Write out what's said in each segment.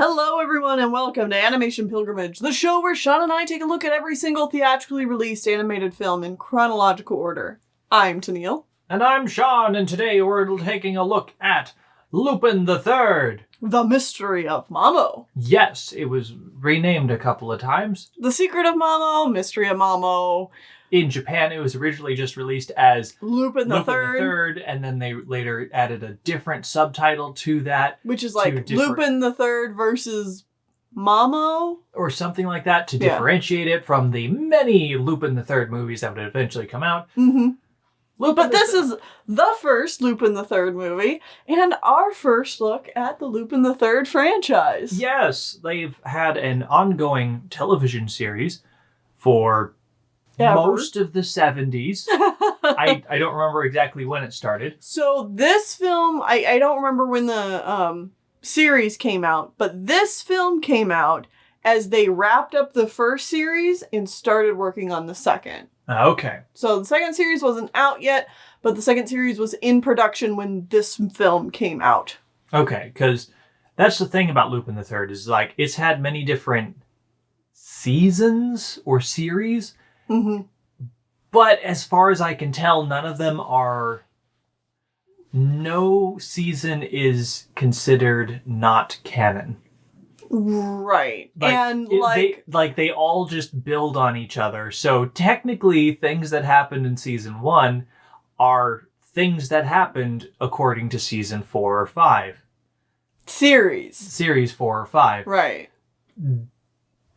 Hello everyone and welcome to Animation Pilgrimage, the show where Sean and I take a look at every single theatrically released animated film in chronological order. I'm Tennille. And I'm Sean, and today we're taking a look at Lupin the Third. The Mystery of Mamo. Yes, it was renamed a couple of times. The Secret of Mamo, Mystery of Mamo. In Japan, it was originally just released as Lupin the Third, and then they later added a different subtitle to that. Which is like Lupin the Third versus Mamo? Or something like that to differentiate it from the many Lupin the Third movies that would eventually come out. Mm-hmm. But this is the first Lupin the Third movie, and our first look at the Lupin the Third franchise. Yes, they've had an ongoing television series for most of the 70s. I don't remember exactly when it started. So this film, I don't remember when the series came out, but this film came out as they wrapped up the first series and started working on the second. Okay. So the second series wasn't out yet, but the second series was in production when this film came out. Okay, because that's the thing about Lupin the Third is like it's had many different seasons or series. Mm-hmm. But as far as I can tell, none of them are... No season is considered not canon. Right. They all just build on each other. So technically, things that happened in season 1 are things that happened according to season 4 or 5. Series 4 or 5. Right.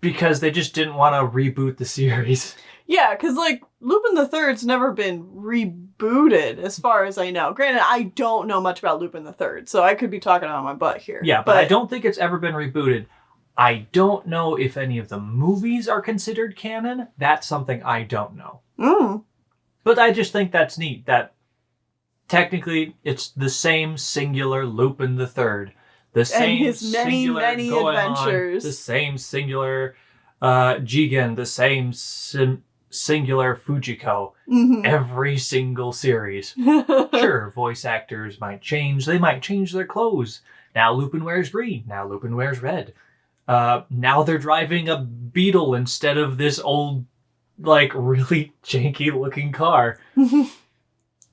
Because they just didn't want to reboot the series. Yeah, because, Lupin the Third's never been rebooted, as far as I know. Granted, I don't know much about Lupin the Third, so I could be talking out of my butt here. Yeah, but I don't think it's ever been rebooted. I don't know if any of the movies are considered canon. That's something I don't know. But I just think that's neat, that technically it's the same singular Lupin the Third. The same and his many adventures. The same singular Jigen, the same singular Fujiko. Mm-hmm. Every single series. Sure, voice actors might change. They might change their clothes. Now Lupin wears green. Now Lupin wears red. Now they're driving a Beetle instead of this old, really janky looking car.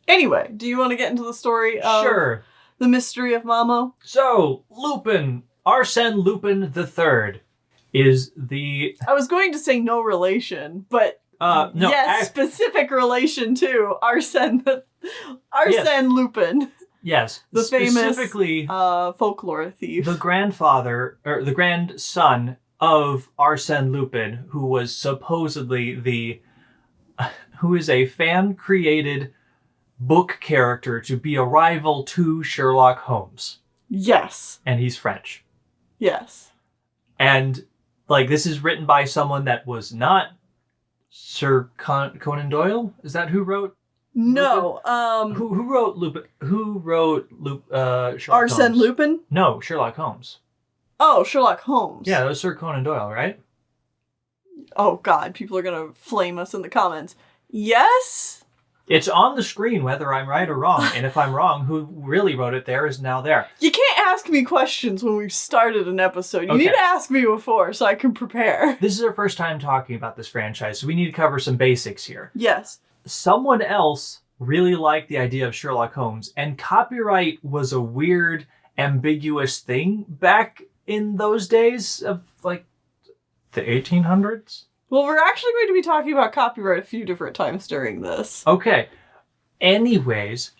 Anyway, do you want to get into the story of... Sure. The Mystery of Mamo? So, Arsène Lupin the Third is the... I was going to say no relation, but no, yes, specific relation to Arsène Lupin. Yes, the famous specifically folklore thief. The grandfather, or the grandson of Arsène Lupin, who was supposedly who is a fan-created book character to be a rival to Sherlock Holmes. Yes. And he's French. Yes. And, this is written by someone that was not Sir Conan Doyle? Is that who wrote? No. Lupin? Who wrote Lupin? Who wrote Sherlock Holmes? Arsène Lupin? No, Sherlock Holmes. Oh, Sherlock Holmes. Yeah, that was Sir Conan Doyle, right? Oh, God. People are going to flame us in the comments. Yes? It's on the screen whether I'm right or wrong, and if I'm wrong, who really wrote it there is now there. You can't ask me questions when we've started an episode. You need to ask me before so I can prepare. This is our first time talking about this franchise, so we need to cover some basics here. Yes. Someone else really liked the idea of Sherlock Holmes, and copyright was a weird, ambiguous thing back in those days of, the 1800s? Well, we're actually going to be talking about copyright a few different times during this. Okay. Anyways,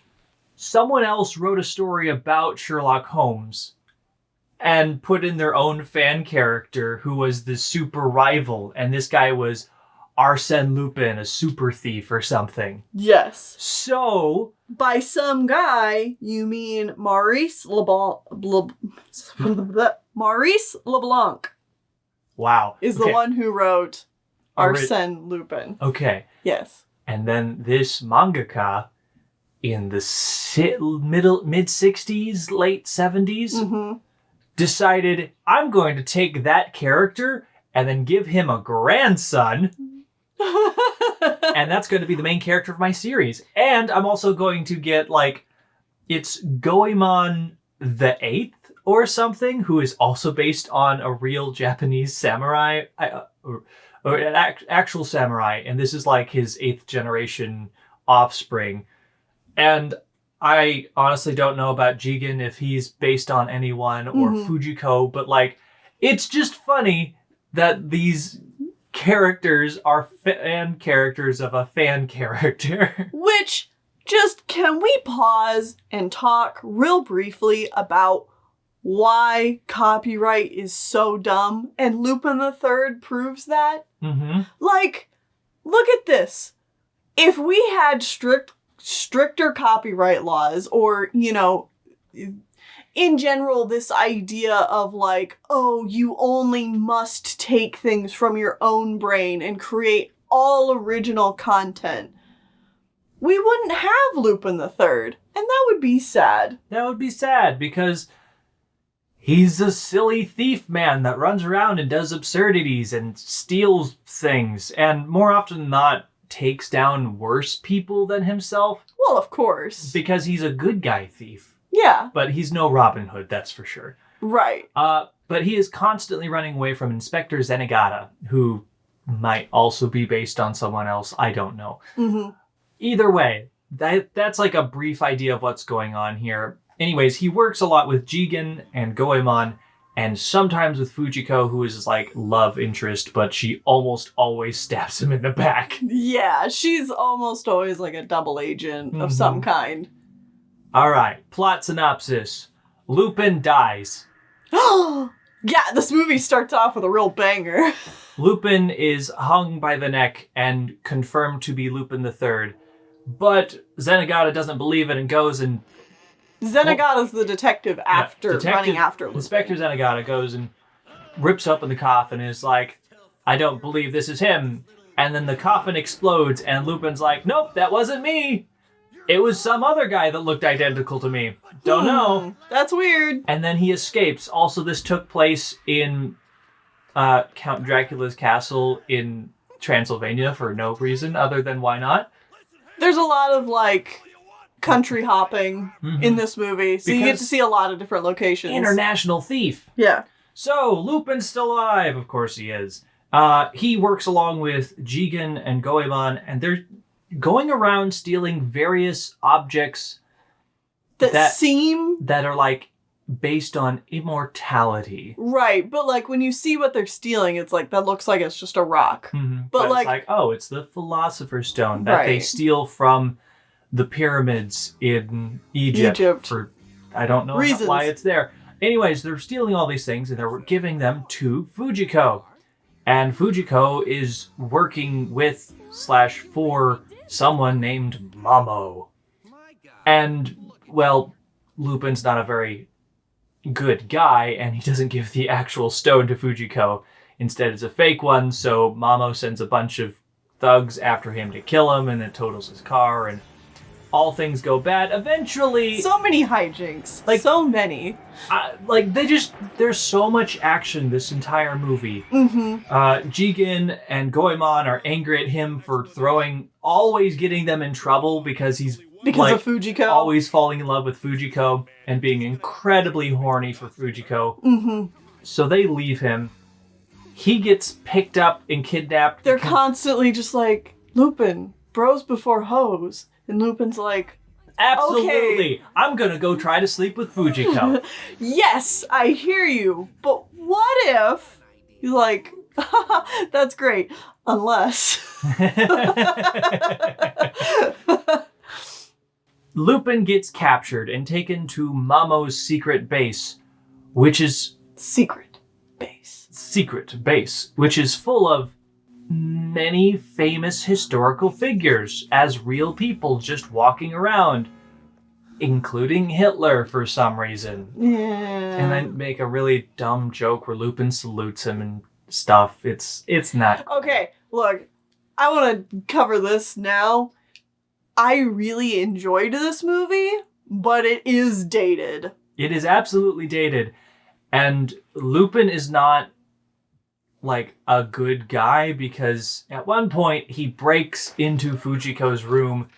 someone else wrote a story about Sherlock Holmes and put in their own fan character who was the super rival, and this guy was Arsène Lupin, a super thief or something. Yes. So... By some guy, you mean Maurice Maurice LeBlanc. Wow. Is the one who wrote... Arsène Lupin. Okay. Yes. And then this mangaka in the mid-60s, late 70s, decided, I'm going to take that character and then give him a grandson. And that's going to be the main character of my series. And I'm also going to get, it's Goemon the 8th or something who is also based on a real Japanese samurai, or an actual samurai, and this is like his 8th generation offspring. And I honestly don't know about Jigen if he's based on anyone or Fujiko, but like, it's just funny that these characters are fan characters of a fan character. Which, just can we pause and talk real briefly about why copyright is so dumb? And Lupin the Third proves that. Like, look at this. If we had stricter copyright laws, or, you know, in general, this idea of like, oh, you only must take things from your own brain and create all original content, we wouldn't have Lupin the Third, and that would be sad. That would be sad, because he's a silly thief man that runs around and does absurdities and steals things, and more often than not, takes down worse people than himself. Well, of course. Because he's a good guy thief. Yeah. But he's no Robin Hood, that's for sure. Right. But he is constantly running away from Inspector Zenigata, who might also be based on someone else. I don't know. Either way, that's like a brief idea of what's going on here. Anyways, he works a lot with Jigen and Goemon, and sometimes with Fujiko, who is his, like, love interest, but she almost always stabs him in the back. Yeah, she's almost always like a double agent of some kind. Alright, plot synopsis. Lupin dies. Yeah, this movie starts off with a real banger. Lupin is hung by the neck and confirmed to be Lupin the Third, but Zenigata doesn't believe it and goes and... Zenigata's the detective running after Lupin. Inspector Zenigata goes and rips open the coffin and is like, I don't believe this is him. And then the coffin explodes and Lupin's like, nope, that wasn't me. It was some other guy that looked identical to me. Don't know. That's weird. And then he escapes. Also, this took place in Count Dracula's castle in Transylvania for no reason other than why not. There's a lot of, like, country hopping in this movie, so you get to see a lot of different locations. International thief. Yeah. So, Lupin's still alive. Of course he is. He works along with Jigen and Goemon, and they're going around stealing various objects that are, like, based on immortality. Right, but, like, when you see what they're stealing, it's like, that looks like it's just a rock. But like, it's like, oh, it's the Philosopher's Stone that they steal from the pyramids in Egypt. For, I don't know why it's there. Anyways, they're stealing all these things and they're giving them to Fujiko. And Fujiko is working with / for someone named Mamo. And, well, Lupin's not a very good guy and he doesn't give the actual stone to Fujiko. Instead, it's a fake one, so Mamo sends a bunch of thugs after him to kill him and then totals his car and all things go bad. Eventually... So many hijinks. Like, so many. There's so much action this entire movie. Jigen and Goemon are angry at him for always getting them in trouble because he's of Fujiko. Always falling in love with Fujiko and being incredibly horny for Fujiko. So they leave him. He gets picked up and kidnapped. They're constantly just like, Lupin, bros before hoes. And Lupin's like, absolutely, okay. I'm gonna go try to sleep with Fujiko. Yes, I hear you, but what if... He's like, that's great, unless... Lupin gets captured and taken to Mamo's secret base, which is... Secret base, which is full of many famous historical figures as real people just walking around, including Hitler for some reason. Yeah. And then make a really dumb joke where Lupin salutes him and stuff. It's not... Okay, look, I want to cover this now. I really enjoyed this movie, but it is dated. It is absolutely dated. And Lupin is not like a good guy because at one point he breaks into Fujiko's room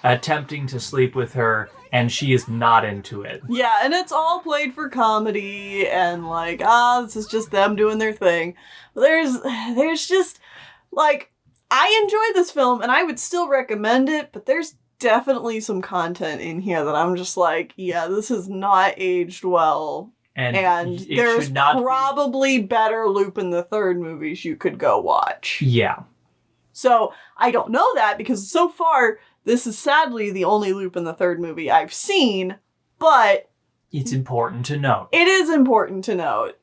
attempting to sleep with her, and she is not into it. Yeah, and it's all played for comedy, and like, this is just them doing their thing. There's just, like, I enjoyed this film, and I would still recommend it, but there's definitely some content in here that I'm just like, yeah, this has not aged well. And there's probably better Lupin the Third movies you could go watch. Yeah. So, I don't know that, because so far, this is sadly the only Lupin the Third movie I've seen, but... it's important to note. It is important to note.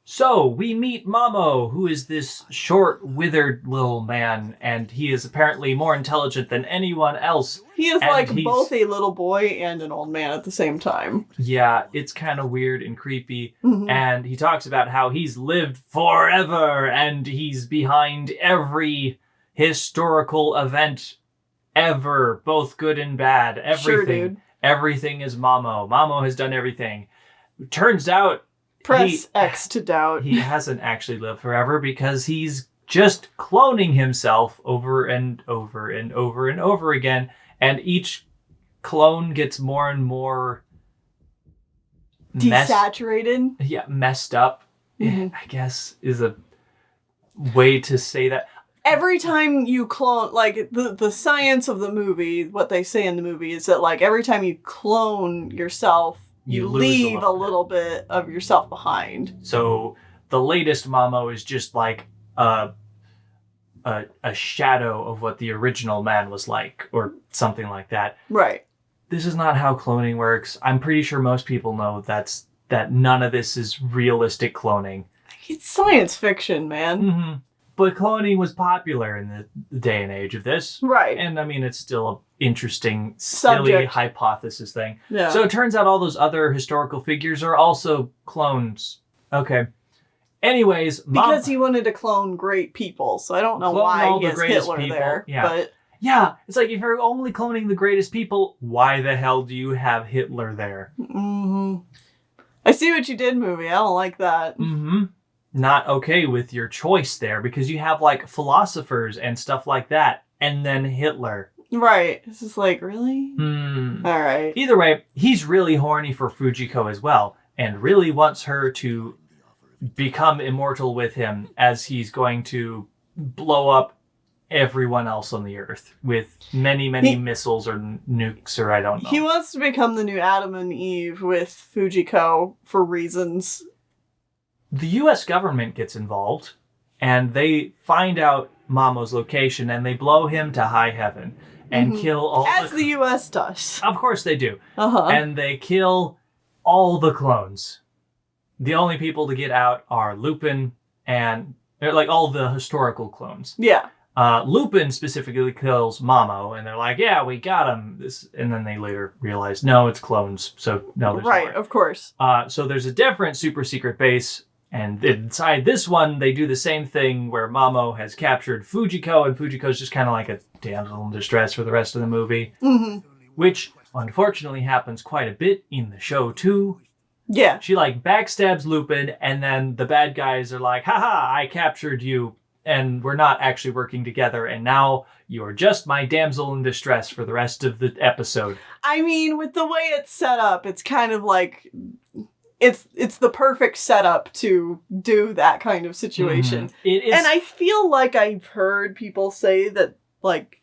So, we meet Mamo, who is this short, withered little man, and he is apparently more intelligent than anyone else. He is both a little boy and an old man at the same time. Yeah, it's kind of weird and creepy. Mm-hmm. And he talks about how he's lived forever, and he's behind every historical event ever, both good and bad. Everything. Sure, dude. Everything is Mamo. Mamo has done everything. Turns out... Press X to doubt. He hasn't actually lived forever because he's just cloning himself over and over and over and over again. And each clone gets more and more... desaturated? Messed up, I guess, is a way to say that. Every time you clone, like, the science of the movie, what they say in the movie is that, like, every time you clone yourself, you leave a little bit of yourself behind. So the latest Mamo is just like a shadow of what the original man was like, or something like that. Right. This is not how cloning works. I'm pretty sure most people know that none of this is realistic cloning. It's science fiction, man. Mm-hmm. But cloning was popular in the day and age of this. Right. And I mean, it's still an interesting, subject. Silly hypothesis thing. Yeah. So it turns out all those other historical figures are also clones. Okay. Anyways, because he wanted to clone great people, so I don't know why he has Hitler people. There. Yeah. But yeah, it's like if you're only cloning the greatest people, why the hell do you have Hitler there? Mm-hmm. I see what you did, movie. I don't like that. Mm-hmm. Not okay with your choice there, because you have like philosophers and stuff like that, and then Hitler. Right. This is like, really? All right. Either way, he's really horny for Fujiko as well, and really wants her to become immortal with him, as he's going to blow up everyone else on the Earth with many missiles or nukes, or I don't know. He wants to become the new Adam and Eve with Fujiko for reasons. The U.S. government gets involved, and they find out Mamo's location, and they blow him to high heaven and kill all as the U.S. does. Of course they do. Uh-huh. And they kill all the clones. The only people to get out are Lupin and like all the historical clones. Yeah. Lupin specifically kills Mamo, and they're like, "Yeah, we got him." And then they later realize, no, it's clones. So no, there's right, more. Of course. So there's a different super secret base. And inside this one, they do the same thing where Mamo has captured Fujiko, and Fujiko's just kind of like a damsel in distress for the rest of the movie. Mm-hmm. Which, unfortunately, happens quite a bit in the show, too. Yeah. She, like, backstabs Lupin, and then the bad guys are like, haha, I captured you, and we're not actually working together, and now you're just my damsel in distress for the rest of the episode. I mean, with the way it's set up, it's kind of like... It's the perfect setup to do that kind of situation. Mm-hmm. It is, and I feel like I've heard people say that, like,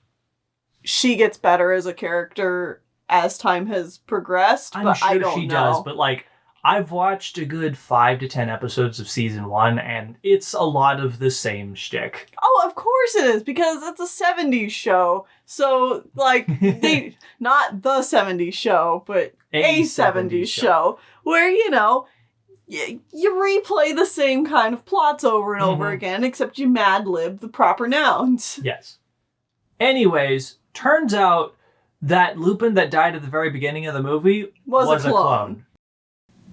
she gets better as a character as time has progressed, but sure I don't know. She does, but, like, I've watched a good 5 to 10 episodes of season 1, and it's a lot of the same shtick. Oh, of course it is, because it's a 70s show. So, like, not the 70s show, but a 70s show. Where, you know, you replay the same kind of plots over and over again, except you mad-lib the proper nouns. Yes. Anyways, turns out that Lupin that died at the very beginning of the movie was a clone.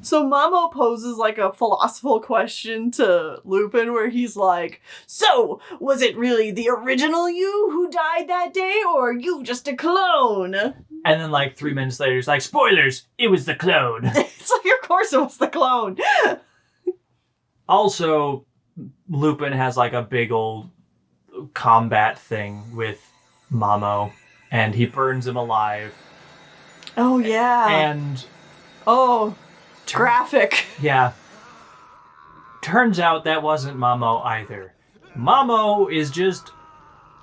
So Mamo poses like a philosophical question to Lupin where he's like, so, was it really the original you who died that day, or you just a clone? And then like 3 minutes later, he's like, spoilers, it was the clone. It's like, of course it was the clone. Also, Lupin has like a big old combat thing with Mamo. and he burns him alive. Oh, yeah. And... Oh, graphic. Yeah. Turns out that wasn't Mamo either. Mamo is just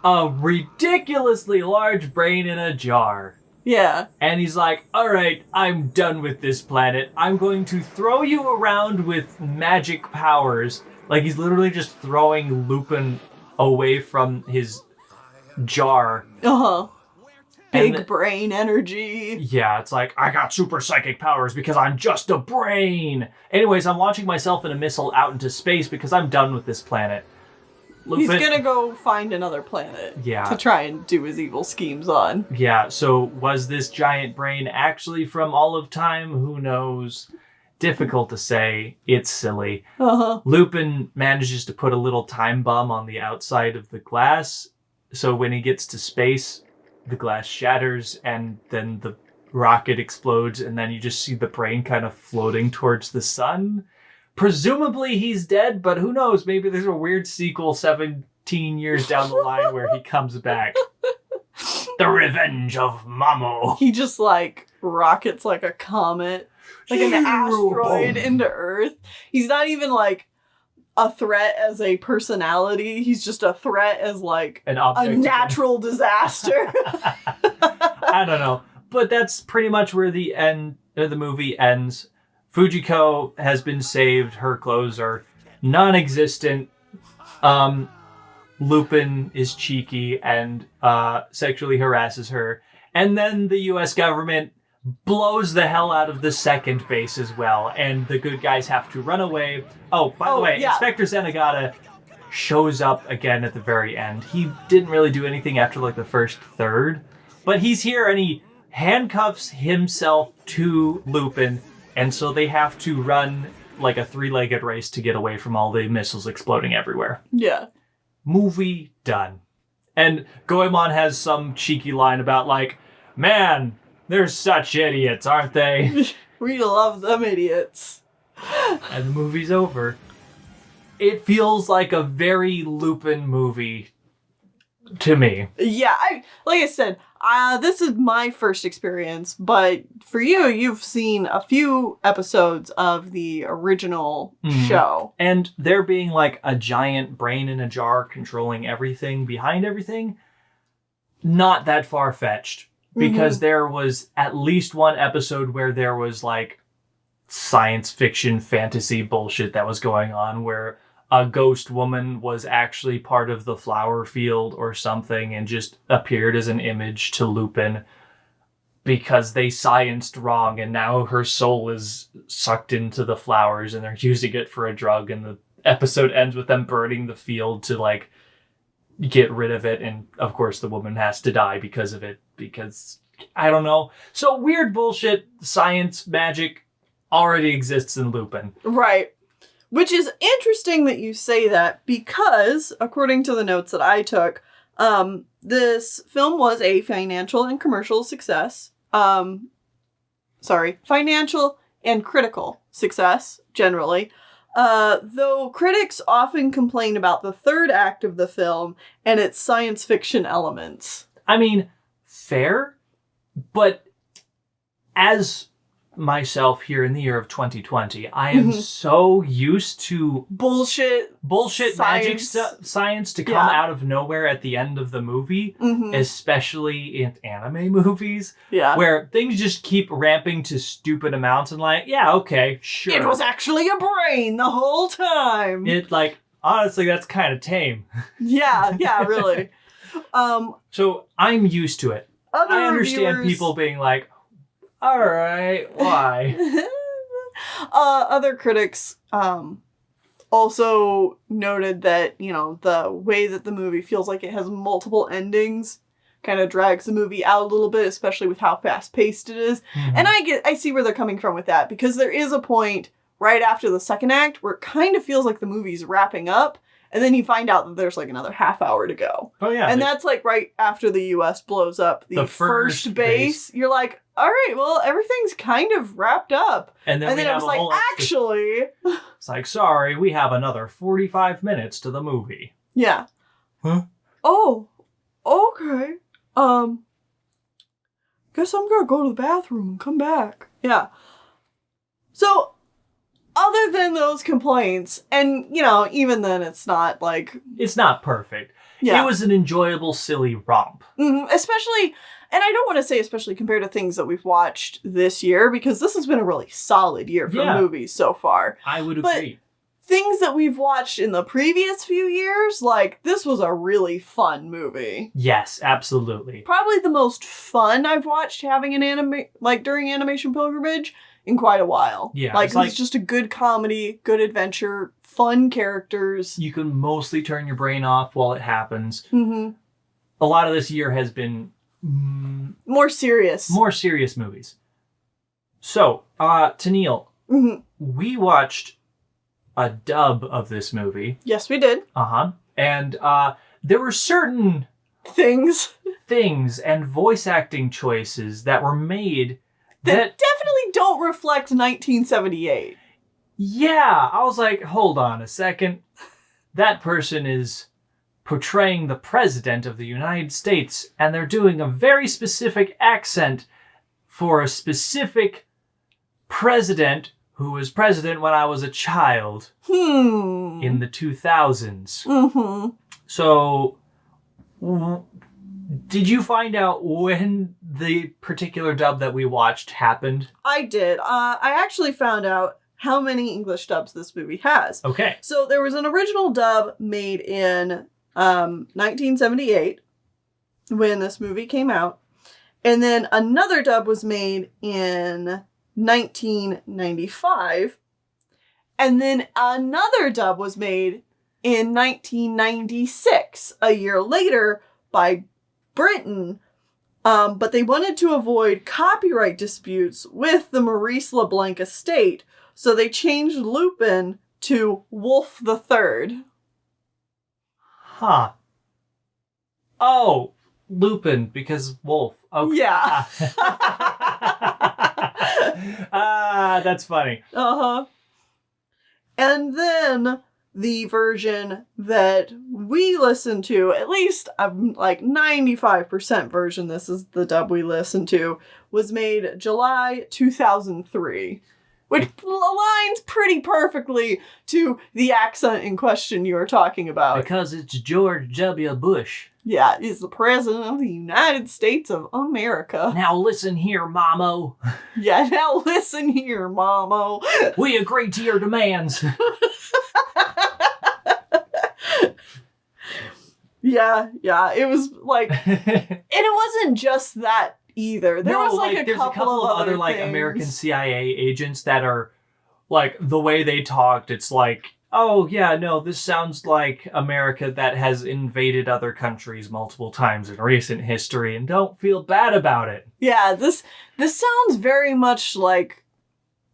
a ridiculously large brain in a jar. Yeah. And he's like, alright, I'm done with this planet. I'm going to throw you around with magic powers. Like, he's literally just throwing Lupin away from his jar. Uh-huh. Big brain energy. Yeah, it's like, I got super psychic powers because I'm just a brain. Anyways, I'm launching myself in a missile out into space because I'm done with this planet. He's gonna go find another planet to try and do his evil schemes on. Yeah, so was this giant brain actually from all of time? Who knows? Difficult to say. It's silly. Uh-huh. Lupin manages to put a little time bomb on the outside of the glass, so when he gets to space, the glass shatters, and then the rocket explodes, and then you just see the brain kind of floating towards the sun. Presumably he's dead, but who knows? Maybe there's a weird sequel 17 years down the line where he comes back. The Revenge of Mamo. He just, like, rockets like a comet, like an asteroid into Earth. He's not even, like, a threat as a personality. He's just a threat as, like, an object, a natural disaster. I don't know. But that's pretty much where the movie ends. Fujiko has been saved. Her clothes are non-existent. Lupin is cheeky and sexually harasses her. And then the US government blows the hell out of the second base as well. And the good guys have to run away. Oh, by the way, yeah. Inspector Zenigata shows up again at the very end. He didn't really do anything after like the first third. But he's here and he handcuffs himself to Lupin. And so they have to run like a three-legged race to get away from all the missiles exploding everywhere. Yeah. Movie done. And Goemon has some cheeky line about like, man, they're such idiots, aren't they? We love them idiots. And the movie's over. It feels like a very Lupin movie to me. Yeah, like I said, this is my first experience, but for you, you've seen a few episodes of the original show. And there being like a giant brain in a jar controlling everything behind everything, not that far-fetched. Because there was at least one episode where there was like science fiction fantasy bullshit that was going on where a ghost woman was actually part of the flower field or something and just appeared as an image to Lupin because they scienced wrong and now her soul is sucked into the flowers and they're using it for a drug, and the episode ends with them burning the field to like get rid of it, and of course the woman has to die because of it, because I don't know. So weird bullshit, science, magic already exists in Lupin. Right. Which is interesting that you say that because, according to the notes that I took, this film was a financial and commercial success. Financial and critical success, generally. Though critics often complain about the third act of the film and its science fiction elements. I mean, fair, but as myself here in the year of 2020, I am so used to bullshit science. Magic science to come out of nowhere at the end of the movie, especially in anime movies, where things just keep ramping to stupid amounts and like, yeah, okay, sure. It was actually a brain the whole time. It like, honestly, that's kind of tame. Yeah, really. So I'm used to it. I understand people being like, all right, why? Other critics also noted that, you know, the way that the movie feels like it has multiple endings kind of drags the movie out a little bit, especially with how fast-paced it is. And I see where they're coming from with that, because there is a point right after the second act where it kind of feels like the movie's wrapping up, and then you find out that there's like another half hour to go. Oh, yeah. And that's like right after the US blows up the first base. You're like, all right, well, everything's kind of wrapped up. And then it was like, actually... It's like, sorry, we have another 45 minutes to the movie. Yeah. Huh? Oh, okay. guess I'm gonna go to the bathroom and come back. Yeah. So, other than those complaints, and, even then it's not like... It's not perfect. Yeah. It was an enjoyable, silly romp. Especially, and I don't want to say especially compared to things that we've watched this year, because this has been a really solid year for movies so far. I would agree. Things that we've watched in the previous few years, like, this was a really fun movie. Yes, absolutely. Probably the most fun I've watched having an during Animation Pilgrimage in quite a while. Yeah. It's just a good comedy, good adventure, fun characters. You can mostly turn your brain off while it happens. Mm-hmm. A lot of this year has been... more serious. More serious movies. So, Tennille, we watched a dub of this movie. Yes, we did. And there were certain... Things and voice acting choices that were made that definitely don't reflect 1978. Yeah, I was like, hold on a second. That person is portraying the president of the United States, and they're doing a very specific accent for a specific president who was president when I was a child in the 2000s. So, did you find out when the particular dub that we watched happened? I did. I actually found out how many English dubs this movie has. Okay. So there was an original dub made in 1978 when this movie came out. And then another dub was made in 1995. And then another dub was made in 1996, a year later, by Britain. But they wanted to avoid copyright disputes with the Maurice LeBlanc estate, so they changed Lupin to Wolf the Third. Huh. Oh, Lupin, because wolf. Okay. Yeah. That's funny. And then the version that we listened to, at least like 95% version, this is the dub we listened to, was made July 2003. Which aligns pretty perfectly to the accent in question you were talking about. Because it's George W. Bush. Yeah, he's the president of the United States of America. Now listen here, Mamo. Yeah, now listen here, Mamo. We agree to your demands. Yeah, it was like... and it wasn't just that either. There was a couple of other like American CIA agents that are like, the way they talked, it's like, oh yeah, no, this sounds like America that has invaded other countries multiple times in recent history, and don't feel bad about it. Yeah, this sounds very much like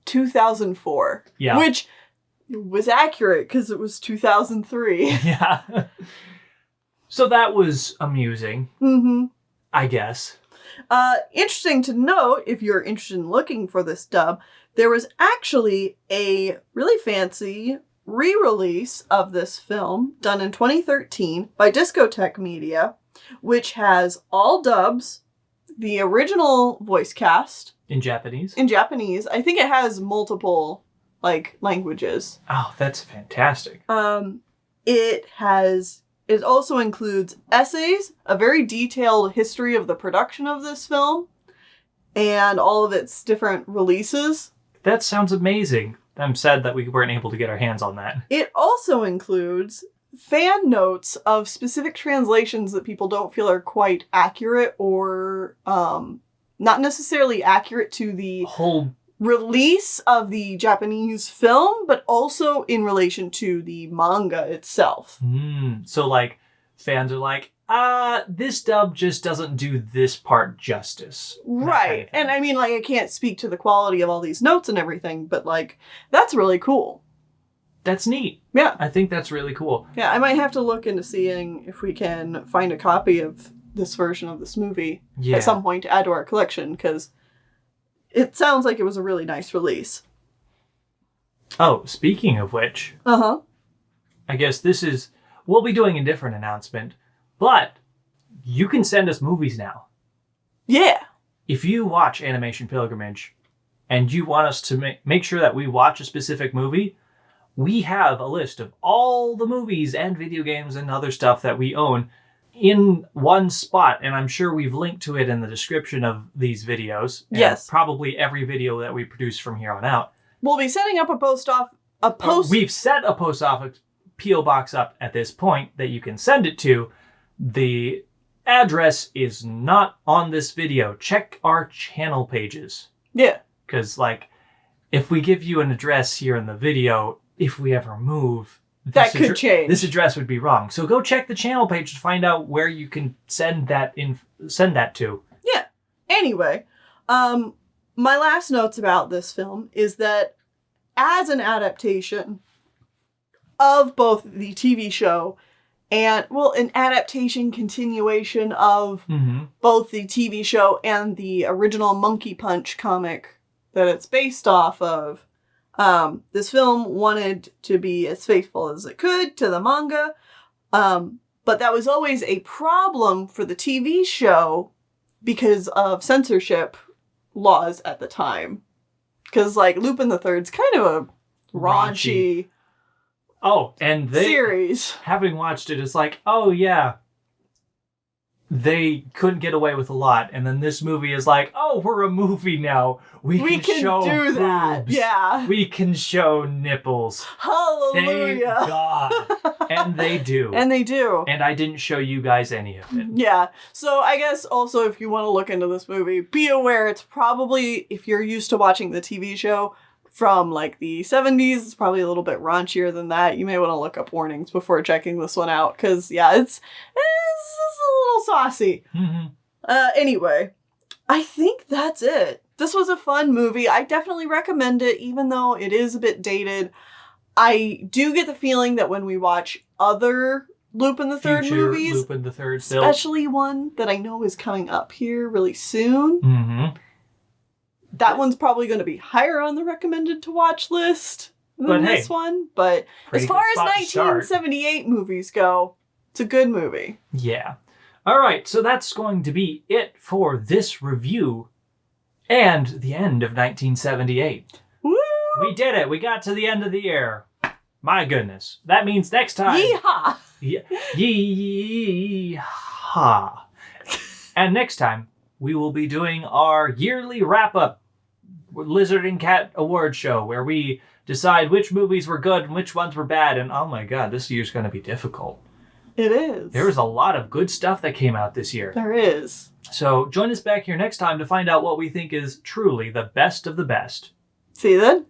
2004. Yeah. Which was accurate because it was 2003. Yeah. So that was amusing. I guess. Interesting to note, if you're interested in looking for this dub, there was actually a really fancy re-release of this film done in 2013 by Discotech Media, which has all dubs, the original voice cast. In Japanese? In Japanese. I think it has multiple, languages. Oh, that's fantastic. It also includes essays, a very detailed history of the production of this film, and all of its different releases. That sounds amazing. I'm sad that we weren't able to get our hands on that. It also includes fan notes of specific translations that people don't feel are quite accurate or not necessarily accurate to the whole release of the Japanese film, but also in relation to the manga itself. So, fans are like, this dub just doesn't do this part justice. Right. And I mean, I can't speak to the quality of all these notes and everything, but, that's really cool. That's neat. Yeah. I think that's really cool. Yeah, I might have to look into seeing if we can find a copy of this version of this movie at some point to add to our collection, because it sounds like it was a really nice release. Oh, speaking of which. I guess we'll be doing a different announcement, but you can send us movies now. Yeah. if you watch Animation Pilgrimage and you want us to make sure that we watch a specific movie, we have a list of all the movies and video games and other stuff that we own in one spot, and I'm sure we've linked to it in the description of these videos. Yes. Probably every video that we produce from here on out. We'll be setting up We've set a post office P.O. box up at this point that you can send it to. The address is not on this video. Check our channel pages. Yeah. Because, like, if we give you an address here in the video, if we ever move, that could change. This address would be wrong. So go check the channel page to find out where you can send that to. Yeah. Anyway, my last notes about this film is that as an adaptation of both the TV show and, well, an adaptation continuation of both the TV show and the original Monkey Punch comic that it's based off of, this film wanted to be as faithful as it could to the manga, but that was always a problem for the TV show because of censorship laws at the time. Because, like, Lupin the Third's kind of a raunchy and series. Having watched it, it's like, oh yeah, they couldn't get away with a lot, and then this movie is like, oh, we're a movie now. We can show do that. boobs. Yeah. We can show nipples. Hallelujah. Thank God. And they do. And they do. And I didn't show you guys any of it. Yeah. So I guess also if you want to look into this movie, be aware it's probably, if you're used to watching the TV show from like the 70s, it's probably a little bit raunchier than that. You may want to look up warnings before checking this one out because, yeah, it's a little saucy. Anyway, I think that's it. This was a fun movie. I definitely recommend it, even though it is a bit dated. I do get the feeling that when we watch other Lupin the Third movies, Lupin the Third, especially one that I know is coming up here really soon, that one's probably going to be higher on the recommended to watch list than this one. But as far as 1978 movies go, it's a good movie. Yeah. All right, so that's going to be it for this review and the end of 1978. Woo! We did it. We got to the end of the year. My goodness. That means next time. Yeehaw! Yeehaw. And next time, we will be doing our yearly wrap-up Lizard and Cat Award Show, where we decide which movies were good and which ones were bad. And oh my god, this year's going to be difficult. It is. There was a lot of good stuff that came out this year. There is. So join us back here next time to find out what we think is truly the best of the best. See you then.